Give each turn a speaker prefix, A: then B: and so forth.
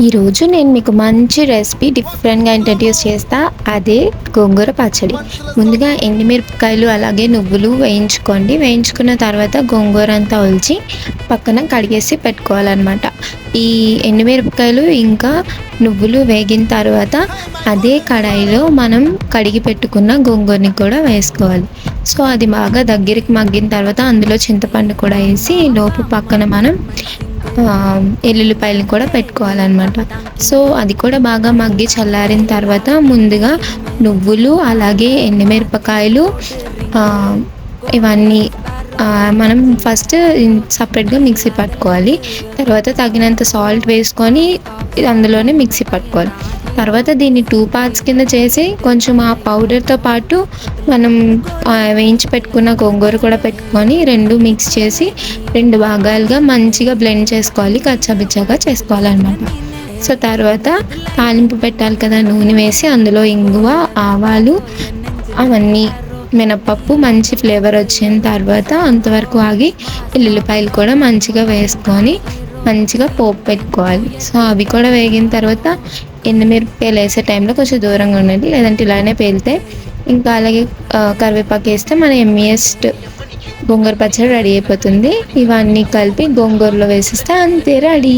A: ఈరోజు నేను మీకు మంచి రెసిపీ డిఫరెంట్గా ఇంట్రడ్యూస్ చేస్తా. అదే గోంగూర పచ్చడి. ముందుగా ఎండుమిరపకాయలు అలాగే నువ్వులు వేయించుకోండి. వేయించుకున్న తర్వాత గోంగూర అంతా ఒలిచి పక్కన కడిగేసి పెట్టుకోవాలన్నమాట. ఈ ఎండుమిరపకాయలు ఇంకా నువ్వులు వేగిన తర్వాత అదే కడాయిలో మనం కడిగి పెట్టుకున్న గోంగూరని కూడా వేసుకోవాలి. సో అది బాగా దగ్గరికి మగ్గిన తర్వాత అందులో చింతపండు కూడా వేసి లోపు పక్కన మనం ఎల్లుల్లిపాయలు కూడా పెట్టుకోవాలన్నమాట. సో అది కూడా బాగా మగ్గి చల్లారిన తర్వాత ముందుగా నువ్వులు అలాగే ఎండుమిరపకాయలు ఇవన్నీ మనం ఫస్ట్ సపరేట్గా మిక్సీ పట్టుకోవాలి. తర్వాత తగినంత సాల్ట్ వేసుకొని అందులోనే మిక్సీ పట్టుకోవాలి. తర్వాత దీన్ని 2 పార్ట్స్ కింద చేసి కొంచెం ఆ పౌడర్తో పాటు మనం వేయించి పెట్టుకున్న గోంగూర కూడా పెట్టుకొని రెండు మిక్స్ చేసి 2 భాగాలుగా మంచిగా బ్లెండ్ చేసుకోవాలి. కచ్చాబిచ్చాగా చేసుకోవాలన్నమాట. సో తర్వాత తాలింపు పెట్టాలి కదా, నూనె వేసి అందులో ఇంగువ, ఆవాలు, అవన్నీ మినపప్పు మంచి ఫ్లేవర్ వచ్చిన తర్వాత అంతవరకు ఆగి ఎల్లుల్లిపాయలు కూడా మంచిగా వేసుకొని మంచిగా పోపు పెట్టుకోవాలి. సో అవి కూడా వేగిన తర్వాత ఎండుమిరపకాయలు వేసే టైంలో కొంచెం దూరంగా ఉండండి, లేదంటే ఇలానే పేలితే. ఇంకా అలాగే కరివేపాకు వేస్తే మన ఎమ్మియస్ట్ గోంగూర పచ్చడి రెడీ అయిపోతుంది. ఇవన్నీ కలిపి గోంగూరలో వేసిస్తే అంతే రెడీ.